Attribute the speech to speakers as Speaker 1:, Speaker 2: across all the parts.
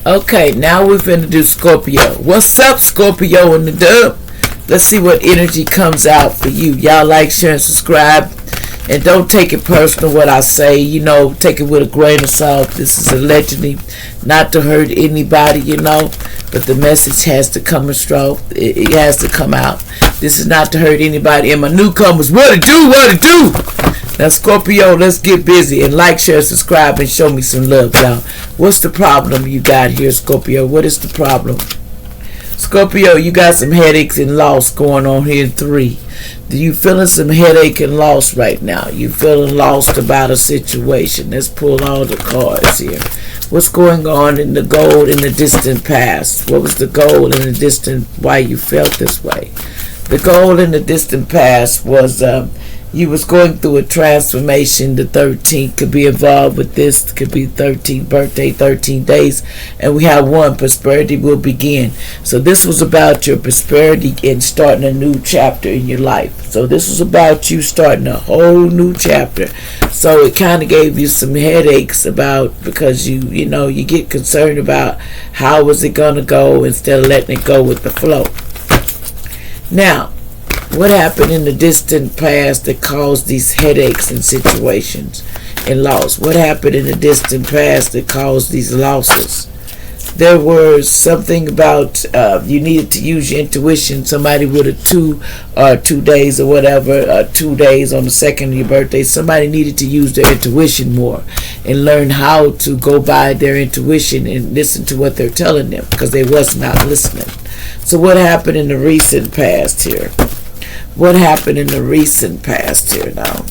Speaker 1: Okay, now we're finna do Scorpio. What's up, Scorpio in the dub? Let's see what energy comes out for you. Y'all like, share, and subscribe. And don't take it personal what I say. Take it with a grain of salt. This is allegedly not to hurt anybody, But the message has to come strong. It has to come out. This is not to hurt anybody. And my newcomers, what it do? Now, Scorpio, let's get busy and like, share, subscribe, and show me some love, y'all. What's the problem you got here, Scorpio? What is the problem? Scorpio, you got some headaches and loss going on here in 3. You feeling some headache and loss right now? You feeling lost about a situation? Let's pull all the cards here. What's going on in the goal in the distant past? What was the goal in the distant, why you felt this way? The goal in the distant past was you was going through a transformation. The 13th could be involved with this. Could be 13th birthday, 13 days. And we have 1, prosperity will begin. So this was about your prosperity and starting a new chapter in your life. So this was about you starting a whole new chapter. So it kind of gave you some headaches because you get concerned about how was it going to go instead of letting it go with the flow. Now, what happened in the distant past that caused these headaches and situations and loss? What happened in the distant past that caused these losses? There was something about you needed to use your intuition. Somebody with a 2 days or whatever, 2 days on the 2nd of your birthday, somebody needed to use their intuition more and learn how to go by their intuition and listen to what they're telling them because they was not listening. So what happened in the recent past here? What happened in the recent past here now?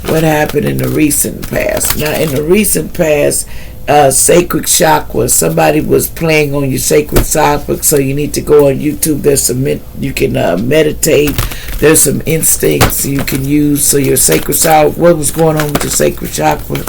Speaker 1: What happened in the recent past? Now, in the recent past, sacred chakra, somebody was playing on your sacred chakra, so you need to go on YouTube. There's some, you can meditate. There's some instincts you can use. So your sacred chakra, what was going on with your sacred chakra?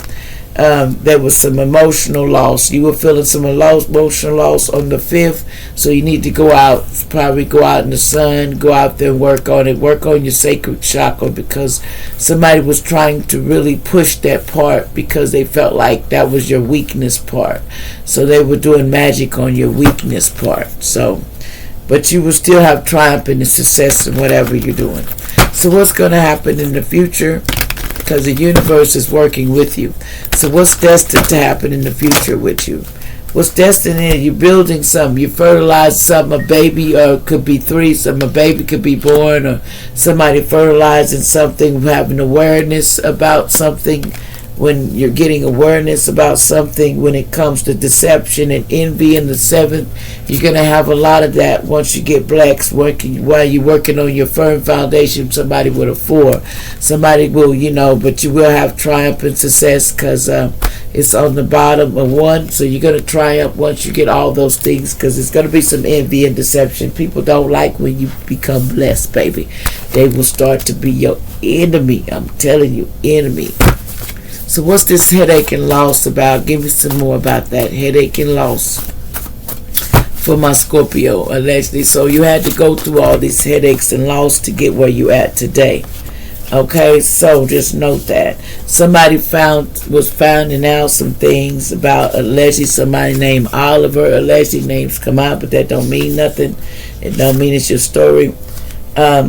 Speaker 1: There was some emotional loss. You were feeling some emotional loss on the 5th, so you need to go out, probably go out in the sun, go out there and work on it, work on your sacred chakra, because somebody was trying to really push that part because they felt like that was your weakness part. So they were doing magic on your weakness part. But you will still have triumph and success in whatever you're doing. So what's going to happen in the future? Because the universe is working with you. So what's destined to happen in the future with you? What's destined in you're building something, you fertilize something, a baby, or it could be 3, a baby could be born, or somebody fertilizing something, having awareness about something. When you're getting awareness about something, when it comes to deception and envy in the 7th, you're going to have a lot of that once you get blacks working while you're working on your firm foundation. Somebody with a 4, somebody will, but you will have triumph and success because it's on the bottom of 1. So you're going to triumph once you get all those things, because it's going to be some envy and deception. People don't like when you become blessed, baby. They will start to be your enemy. I'm telling you, enemy. So what's this headache and loss about? Give me some more about that headache and loss for my Scorpio, allegedly. So you had to go through all these headaches and loss to get where you at today. Okay, so just note that. Somebody was finding out some things about allegedly somebody named Oliver. Allegedly names come out, but that don't mean nothing. It don't mean it's your story.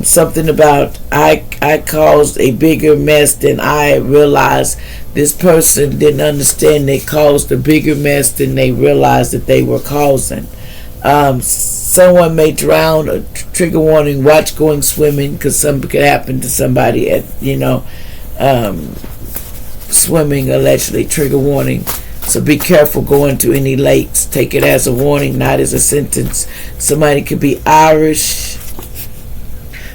Speaker 1: Something about I caused a bigger mess than I realized. This person didn't understand they caused a bigger mess than they realized that they were causing. Someone may drown. A trigger warning: watch going swimming, because something could happen to somebody at swimming. Allegedly, trigger warning. So be careful going to any lakes. Take it as a warning, not as a sentence. Somebody could be Irish.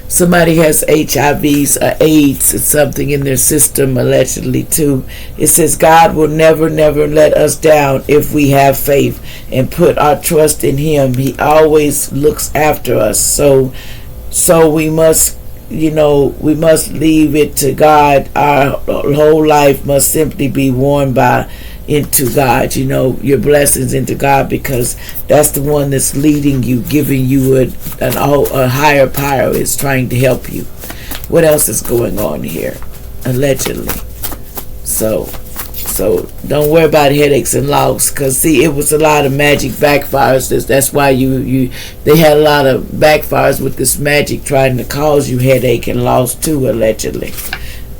Speaker 1: Somebody has HIVs or AIDS or something in their system, allegedly too. It says God will never, never let us down if we have faith and put our trust in Him. He always looks after us. So we must, we must leave it to God. Our whole life must simply be worn into God, your blessings into God, because that's the one that's leading you, giving you a higher power is trying to help you. What else is going on here? Allegedly. So So don't worry about headaches and loss, because see, it was a lot of magic backfires. That's why they had a lot of backfires with this magic trying to cause you headache and loss too, allegedly.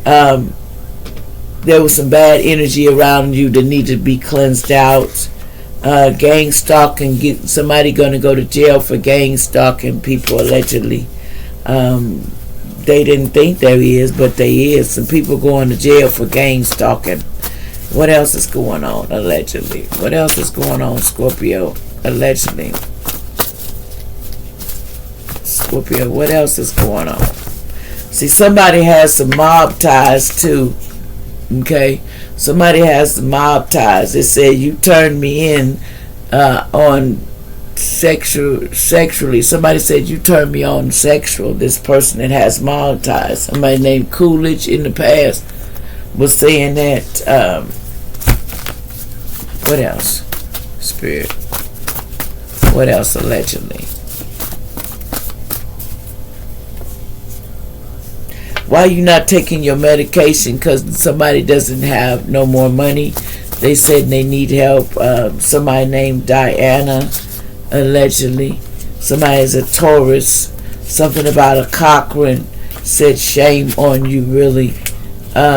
Speaker 1: There was some bad energy around you that needed to be cleansed out. Gang stalking, somebody going to go to jail for gang stalking people, allegedly. They didn't think there is, but there is. Some people going to jail for gang stalking. What else is going on, allegedly? What else is going on, Scorpio? Allegedly. Scorpio, what else is going on? See, somebody has some mob ties too. Okay? Somebody has some mob ties. It said you turned me in on sexually. Somebody said you turned me on sexual. This person that has mob ties. Somebody named Coolidge in the past was saying that. What else? Spirit. What else, allegedly? Why are you not taking your medication? Because somebody doesn't have no more money. They said they need help. Somebody named Diana, allegedly. Somebody is a Taurus. Something about a Cochrane said shame on you, really.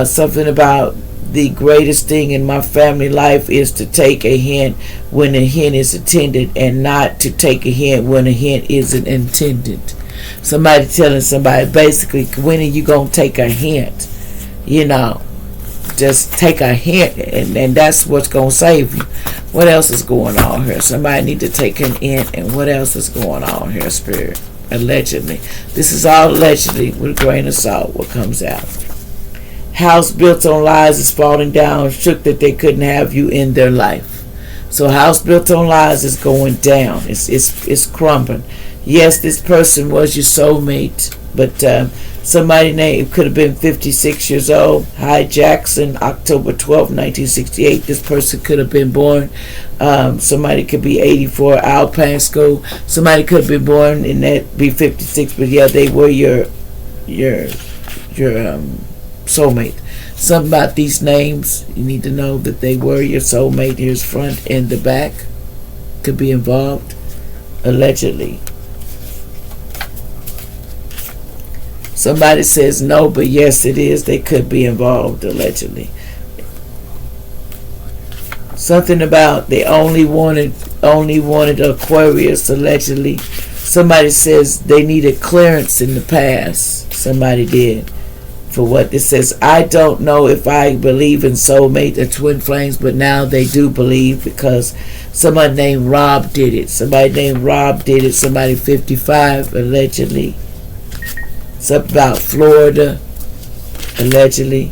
Speaker 1: Something about the greatest thing in my family life is to take a hint when a hint is intended, and not to take a hint when a hint isn't intended. Somebody telling somebody, basically, when are you going to take a hint? You know, just take a hint, and that's what's going to save you. What else is going on here? Somebody need to take an hint, and what else is going on here, Spirit? Allegedly. This is all allegedly, with a grain of salt, what comes out. House built on lies is falling down, shook that they couldn't have you in their life. So house built on lies is going down. It's crumbling. Yes, this person was your soulmate, but somebody named, could have been 56 years old. Hy Jackson, October 12, 1968. This person could have been born. Somebody could be 84, Alpine School. Somebody could have been born and that be 56, but yeah, they were your soulmate. Something about these names, you need to know that they were your soulmate. Here's front and the back. Could be involved, allegedly. Somebody says no, but yes, it is. They could be involved, allegedly. Something about they only wanted Aquarius, allegedly. Somebody says they needed clearance in the past. Somebody did. For what it says, I don't know if I believe in soulmate or twin flames, but now they do believe, because somebody named Rob did it. Somebody named Rob did it. Somebody 55, allegedly. Something about Florida, allegedly.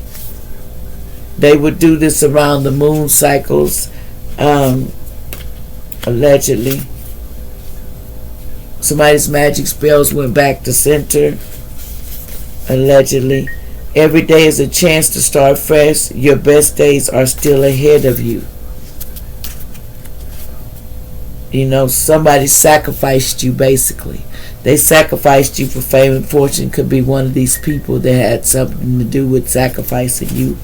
Speaker 1: They would do this around the moon cycles, allegedly. Somebody's magic spells went back to center, allegedly. Every day is a chance to start fresh. Your best days are still ahead of you. You know, somebody sacrificed you, basically. They sacrificed you for fame and fortune. Could be one of these people that had something to do with sacrificing you.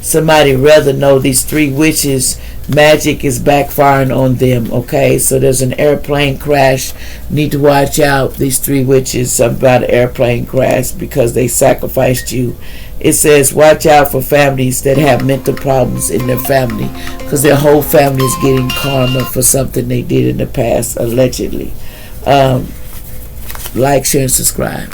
Speaker 1: Somebody rather know these three witches, magic is backfiring on them, okay? So there's an airplane crash. Need to watch out, these three witches, something about an airplane crash, because they sacrificed you. It says watch out for families that have mental problems in their family, because their whole family is getting karma for something they did in the past, allegedly. Like, share, and subscribe.